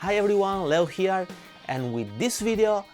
Hi everyone, Leo here, and with this video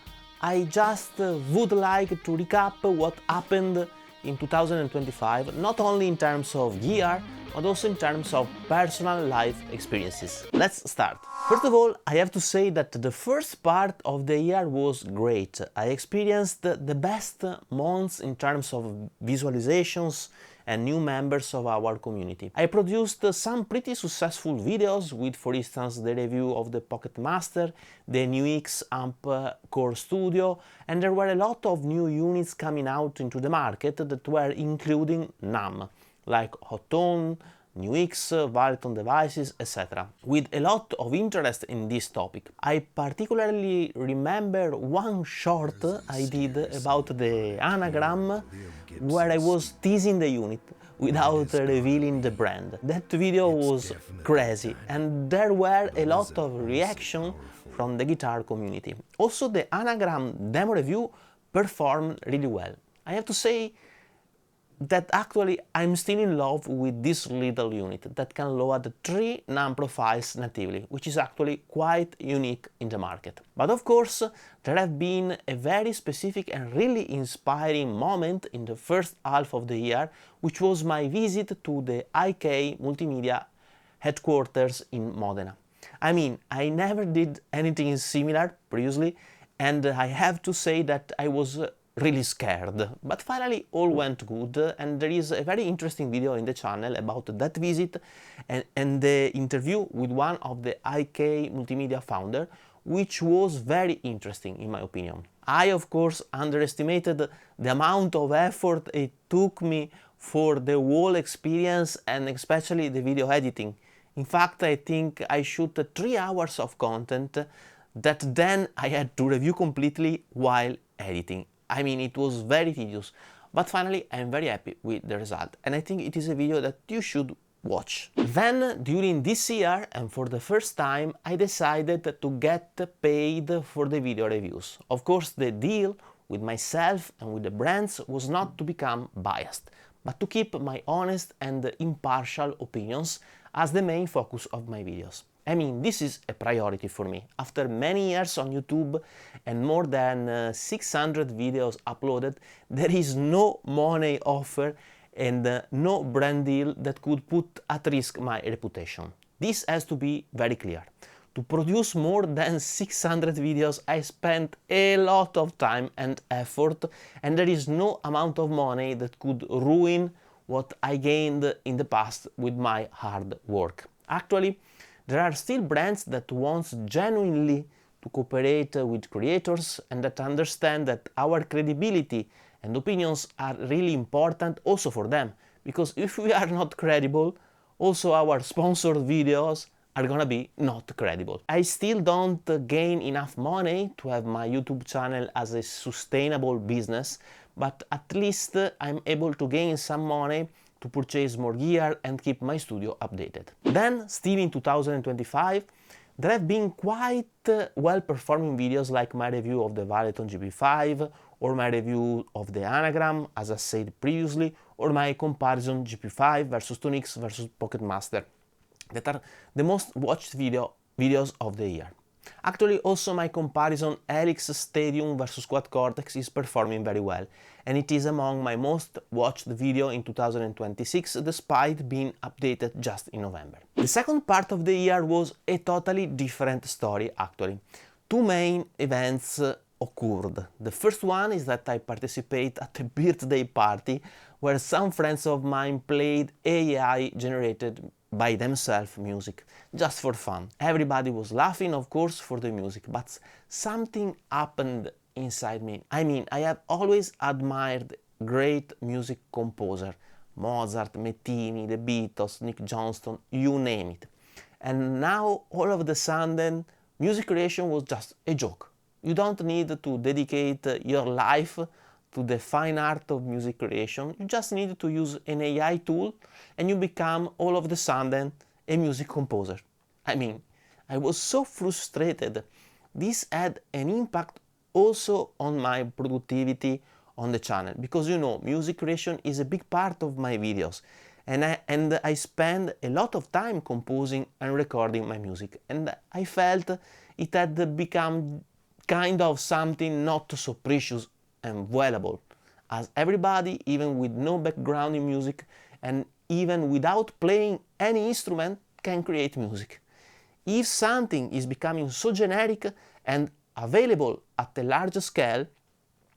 I just would like to recap what happened in 2025, not only in terms of year, but also in terms of personal life experiences. Let's start. First of all, I have to say that the first part of the year was great. I experienced the best months in terms of visualizations and new members of our community. I produced some pretty successful videos with, for instance, the review of the Pocket Master, the NUX Amp Core Studio, and there were a lot of new units coming out into the market that were including NAMM, like Hot Tone, NUX, Valiton devices, etc. with a lot of interest in this topic. I particularly remember one short I did about the anagram where I was teasing the unit without revealing the brand. That video was crazy and there were a lot of reaction from the guitar community. Also, the anagram demo review performed really well. I have to say that actually I'm still in love with this little unit that can load 3 NAMM profiles natively, which is actually quite unique in the market. But of course, there have been a very specific and really inspiring moment in the first half of the year, which was my visit to the IK Multimedia headquarters in Modena. I mean, I never did anything similar previously, and I have to say that I was really scared, but finally all went good, and there is a very interesting video in the channel about that visit and the interview with one of the IK Multimedia founder, which was very interesting in my opinion. I of course underestimated the amount of effort it took me for the whole experience and especially the video editing. In fact, I think I shoot 3 hours of content that then I had to review completely while editing. I mean, it was very tedious, but finally I'm very happy with the result, and I think it is a video that you should watch. Then, during this year, and for the first time, I decided to get paid for the video reviews. Of course, the deal with myself and with the brands was not to become biased, but to keep my honest and impartial opinions as the main focus of my videos. I mean, this is a priority for me. After many years on YouTube and more than 600 videos uploaded, there is no money offer and no brand deal that could put at risk my reputation. This has to be very clear. To produce more than 600 videos, I spent a lot of time and effort, and there is no amount of money that could ruin what I gained in the past with my hard work. Actually, there are still brands that want genuinely to cooperate with creators and that understand that our credibility and opinions are really important also for them, because if we are not credible, also our sponsored videos are gonna be not credible. I still don't gain enough money to have my YouTube channel as a sustainable business, but at least I'm able to gain some money to purchase more gear and keep my studio updated. Then, still in 2025, there have been quite well-performing videos like my review of the Valiton GP5, or my review of the Anagram, as I said previously, or my comparison GP5 versus NUX versus Pocket Master, that are the most watched videos of the year. Actually, also my comparison Helix Stadium versus Quad Cortex is performing very well, and it is among my most watched video in 2026, despite being updated just in November. The second part of the year was a totally different story actually. 2 main events occurred. The first one is that I participate at a birthday party where some friends of mine played AI generated by themselves music, just for fun. Everybody was laughing, of course, for the music, but something happened inside me. I mean, I have always admired great music composer, Mozart, Mettini, the Beatles, Nick Johnston, you name it. And now, all of a sudden, music creation was just a joke. You don't need to dedicate your life to the fine art of music creation. You just need to use an AI tool and you become all of a sudden a music composer. I mean, I was so frustrated. This had an impact also on my productivity on the channel, because you know, music creation is a big part of my videos and I spend a lot of time composing and recording my music, and I felt it had become kind of something not so precious and valuable, as everybody, even with no background in music and even without playing any instrument, can create music. If something is becoming so generic and available at a large scale,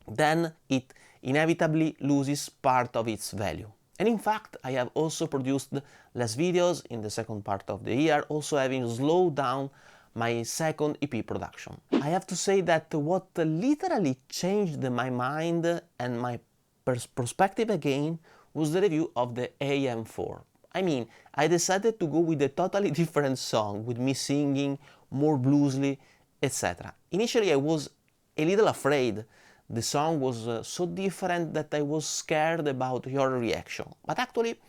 then it inevitably loses part of its value. And in fact, I have also produced less videos in the second part of the year, also having slowed down my second EP production. I have to say that what literally changed my mind and my perspective again was the review of the AM4. I mean, I decided to go with a totally different song, with me singing more bluesly, etc. Initially I was a little afraid. The song was so different that I was scared about your reaction. But actually,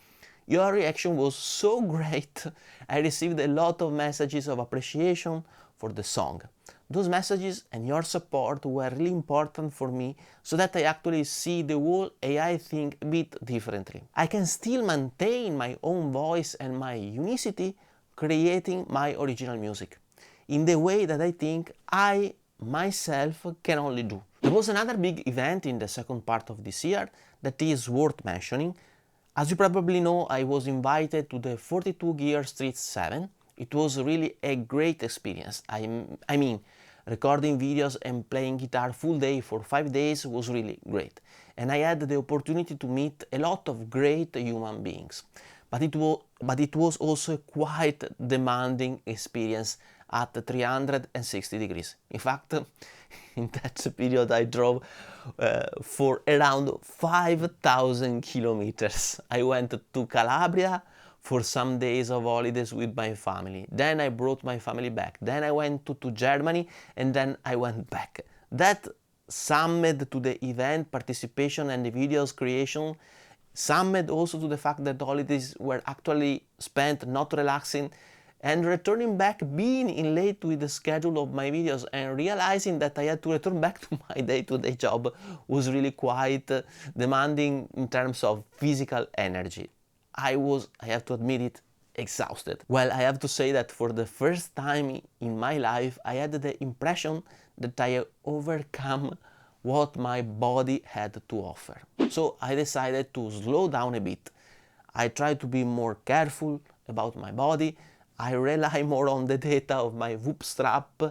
your reaction was so great. I received a lot of messages of appreciation for the song. Those messages and your support were really important for me, so that I actually see the whole AI thing a bit differently. I can still maintain my own voice and my unicity, creating my original music in the way that I think I myself can only do. There was another big event in the second part of this year that is worth mentioning. As you probably know, I was invited to the 42 Gear Street 7. It was really a great experience. I mean, recording videos and playing guitar full day for 5 days was really great. And I had the opportunity to meet a lot of great human beings. But it was also a quite demanding experience at 360 degrees. In fact, in that period I drove for around 5,000 kilometers. I went to Calabria for some days of holidays with my family. Then I brought my family back. Then I went to Germany, and then I went back. That summed to the event participation and the videos creation, summed also to the fact that the holidays were actually spent not relaxing, and returning back, being in late with the schedule of my videos and realizing that I had to return back to my day-to-day job was really quite demanding in terms of physical energy. I have to admit it, exhausted. Well, I have to say that for the first time in my life, I had the impression that I had overcome what my body had to offer. So I decided to slow down a bit. I tried to be more careful about my body. I rely more on the data of my Whoop strap,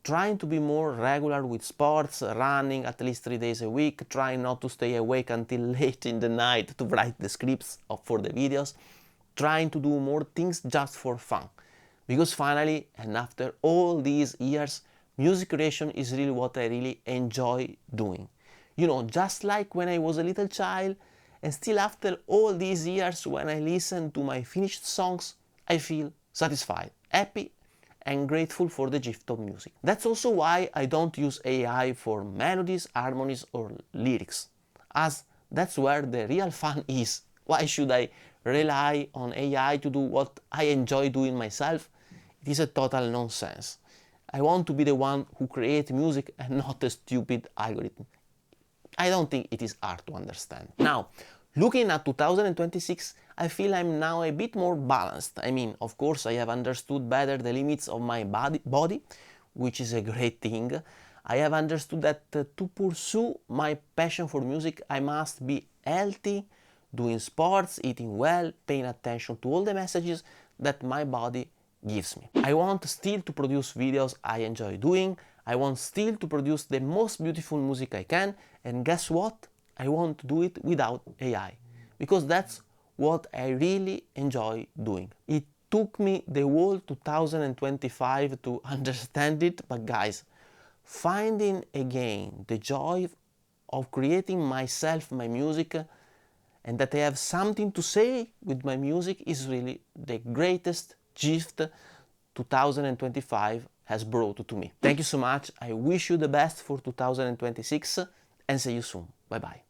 trying to be more regular with sports, running at least 3 days a week, trying not to stay awake until late in the night to write the scripts for the videos, trying to do more things just for fun. Because finally, and after all these years, music creation is really what I really enjoy doing. You know, just like when I was a little child, and still after all these years, when I listen to my finished songs, I feel satisfied, happy, and grateful for the gift of music. That's also why I don't use AI for melodies, harmonies, or lyrics, as that's where the real fun is. Why should I rely on AI to do what I enjoy doing myself? It is a total nonsense. I want to be the one who creates music and not a stupid algorithm. I don't think it is hard to understand. Now, looking at 2026, I feel I'm now a bit more balanced. I mean, of course, I have understood better the limits of my body, which is a great thing. I have understood that to pursue my passion for music, I must be healthy, doing sports, eating well, paying attention to all the messages that my body gives me. I want still to produce videos I enjoy doing. I want still to produce the most beautiful music I can. And guess what? I want to do it without AI, because that's what I really enjoy doing. It took me the whole 2025 to understand it, but guys, finding again the joy of creating myself, my music, and that I have something to say with my music is really the greatest gift 2025 has brought to me. Thank you so much. I wish you the best for 2026 and see you soon. Bye bye.